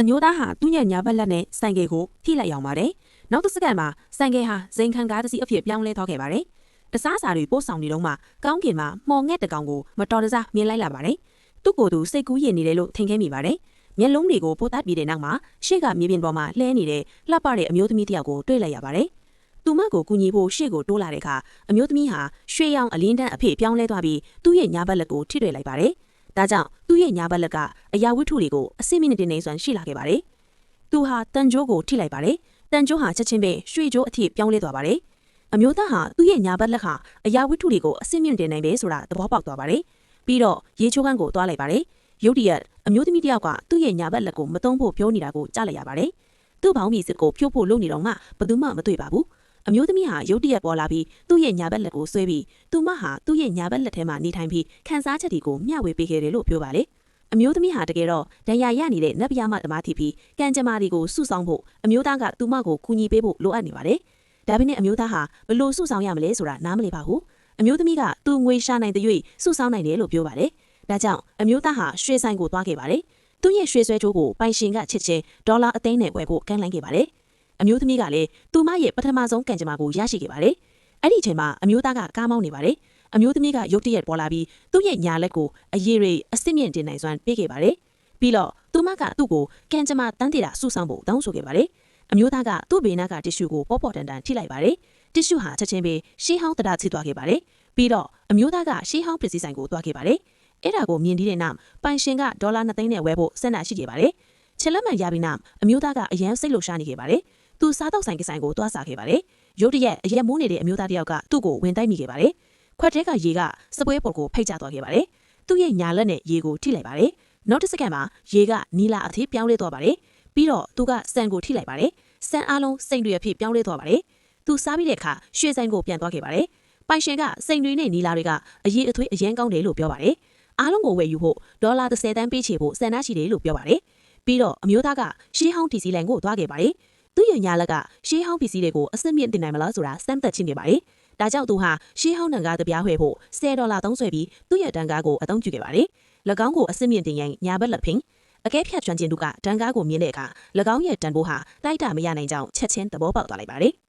အညိုသားဟာသူ့ရဲ့ညာဘက်လက်နဲ့ဆိုင်ကယ်ကိုထိလိုက်အောင်ပါတယ်။နောက်တစ်စက္ကန့်မှာဆိုင်ကယ်ဟာဇိမ်ခံကားတစ်စီးအဖြစ်ပြောင်းလဲသွားခဲ့ပါတယ်။တစားစာတွေပို့ဆောင်နေတော့မှကောင်းကင်မှာမှော်ငှက်တကောင်ကိုမတော်တဆမြင်လိုက်လာပါတယ်။သူ့ကိုယ်သူစိတ်ကူးရင်နေတယ်လို့ထင်ခဲ့မိပါတယ်။မျက်လုံးတွေကိုပို့တတ်ပြီးတဲ့နောက်မှာရှေ့ကမြေပြင်ပေါ်မှာလှဲနေတဲ့လှပတဲ့အမျိုးသမီးတစ်ယောက်ကိုတွေ့လိုက်ရပါတယ်။သူမကိုကူညီဖို့ရှေ့ကိုတိုးလာတဲ့အခါအမျိုးသမီးဟာရွှေရောင်အလင်းတန်းအဖြစ်ပြောင်းလဲသွားပြီးသူ့ရဲ့ညာဘက်လက်ကိုထိတွေ့လိုက်ပါတယ်။ဒါကြောင့်သူ့ရဲ့ညာဘက်လက်ကအရာဝတ္ထုတွေကိုအစိမ့်မိနစ်တင်နေစွမ်းရှိလာခဲ့ပါတယ်။သူဟာတန်ကြိုးကိုထိလိုက်ပါတယ်။တန်ကြိုးဟာချက်ချင်းပဲရွှေကြိုးအထိပြောင်းလဲသွားပါတယ်။အမျိုးသားဟာသူ့ရဲ့ညာဘက်လက်ကအရာဝတ္ထုတွေကိုအစိမ့်မြင့်တင်နိုင်ပဲဆိုတာသဘောပေါက်သွားပါတယ်။ပြီးတော့ရေချိုးခန်းကိုသွားလိုက်ပါတယ်။ရုတ်တရက်အမျိုးသမီးတစ်ယောက်ကသူ့ရဲ့ညာဘက်လက်ကိုမသုံးဖို့ပြောနေတာကိုကြားလိုက်ရပါတယ်။သူ့ဘောင်းမီစစ်ကိုဖြိုးဖို့လုပ်နေတော့မှဘယ်သူမှမတွေ့ပါဘူး။အမျိုးသမီးဟာရုတ်တရက်ပေါ်လာပြီးသူ့ရဲ့ညာဘက်လက်ကိုဆွဲပြီးသူမဟာသူ့ရဲ့ညာဘက်လက်ထဲမှာနေထိုင်ပြီးခန်းစားချက်တွေကိုမျှဝေပေးခဲ့တယ်လို့ပြောပါလေ။အမျိုးသမီးဟာတကယ်တော့ဒဏ်ရာရနေတဲ့နတ်ပြားမသမားတီပြီးကံကြမ္မာတွေကိုစုဆောင်ဖို့အမျိုးသားကသူမကိုကူညီပေးဖို့လိုအပ်နေပါတယ်။ဒါပေမဲ့အမျိုးသားဟာဘလို့စုဆောင်ရမလဲဆိုတာနားမလည်ပါဘူး။အမျိုးသမီးကသူငွေရှာနိုင်တဲ့၍စုဆောင်နိုင်တယ်လို့ပြောပါတယ်။ဒါကြောင့်အမျိုးသားဟာရွှေဆိုင်ကိုသွားခဲ့ပါတယ်။သူ့ရဲ့ရွှေဆွဲကြိုးကိုပိုင်ရှင်ကချစ်ချင်းဒေါ်လာအသိန်းနဲ့ဝယ်ဖို့ကမ်းလှမ်းခဲ့ပါတယ်။အမျိုးသမီးကလည်းသူမရဲ့ပထမဆုံးကံကြမ္မာကိုရရှိခဲ့ပါတယ်။အဲ့ဒီအချိန်မှာအမျိုးသားကကားမောင်းနေပါတယ်။အမျိုးသမီးကရုတ်တရက်ပေါ်လာပြီးသူ့ရဲ့ညာလက်ကိုအရေးရိအစစ်မြင့်တင်နိုင်စွမ်းပေးခဲ့ပါတယ်။ပြီးတော့သူမကသူ့ကိုကံကြမ္မာတန်းတေတာစုဆောင်ဖို့တောင်းဆိုခဲ့ပါတယ်။အမျိုးသားကသူ့ဘေးနားကတစ်ရှူကိုပေါ်ပေါ်တန်တန်ထိလိုက်ပါတယ်။တစ်ရှူဟာချက်ချင်းပဲရှေးဟောင်းတရထိသွားခဲ့ပါတယ်။ပြီးတော့အမျိုးသားကရှေးဟောင်းပစ္စည်းဆိုင်ကိုသွားခဲ့ပါတယ်။အဲ့ဒါကိုမြင်ပြီးတဲ့နောက်ပိုင်ရှင်ကဒေါ်လာ2သိန်းနဲ့ဝယ်ဖို့စံနာရှိခဲ့ပါတယ်။ချက်လက်မှန်ရပြီးနောက်အမျိုးသားကအရန်စိတ်လှုပ်ရှားနေခဲ့ပါတယ်။သူစားတော့ဆိုင်ကဆိုင်ကိုတွားစားခဲ့ပါတယ်။ရုတ်တရက်အရက်မိုးနေတဲ့အမျိုးသားတစ်ယောက်ကသူ့ကိုဝင်တိုက်မိခဲ့ပါတယ်။ခွက်ထဲကရေကစပွဲပေါ်ကိုဖိတ်ကျသွားခဲ့ပါတယ်။သူ့ရဲ့ညာလက်နဲ့ရေကိုထိလိုက်ပါတယ်။နောက်တစ်စက္ကန့်မှာရေကနီလာအသေးပြောင်းလဲသွားပါတယ်။ပြီးတော့သူကစံကိုထိလိုက်ပါတယ်။စံအားလုံးစိန်တွေအဖြစ်ပြောင်းလဲသွားပါတယ်။သူစားပြီးတဲ့အခါရွှေဆိုင်ကိုပြန်သွားခဲ့ပါတယ်။ပိုင်ရှင်ကစိန်တွေနဲ့နီလာတွေကအရေးအသွေးအရန်ကောင်းတယ်လို့ပြောပါတယ်။အားလုံးကိုဝယ်ယူဖို့ဒေါ်လာ30တန်းပေးချေဖို့စံနှရှိတယ်လို့ပြောပါတယ်။ပြီးတော့အမျိုးသားကရှေးဟောင်းတီစီလန်ကိုသွားခဲ့ပါတယ်။သူ့ရဲ့ညာလက်ကရှေးဟောင်းပစ္စည်းတွေကိုအစစ်မြင့်တင်နိုင်မလားဆိုတာစမ်းသပ်ချင်းနေပါတယ်။ဒါကြောင့်သူဟာရှေးဟောင်းတန်ကားတစ်ပြားဝယ်ဖို့$10သုံးစွဲပြီးသူ့ရဲ့တန်ကားကိုအသုံးပြုခဲ့ပါတယ်။၎င်းကိုအစစ်မြင့်တင်ရင်ညာဘက်လက်ဖင်အကဲဖြတ်ကျွမ်းကျင်သူကတန်ကားကိုမြင်တဲ့အခါ၎င်းရဲ့တန်ဖိုးဟာတိုက်တာမရနိုင်ကြောင်းချက်ချင်းသဘောပေါက်သွားလိုက်ပါတယ်။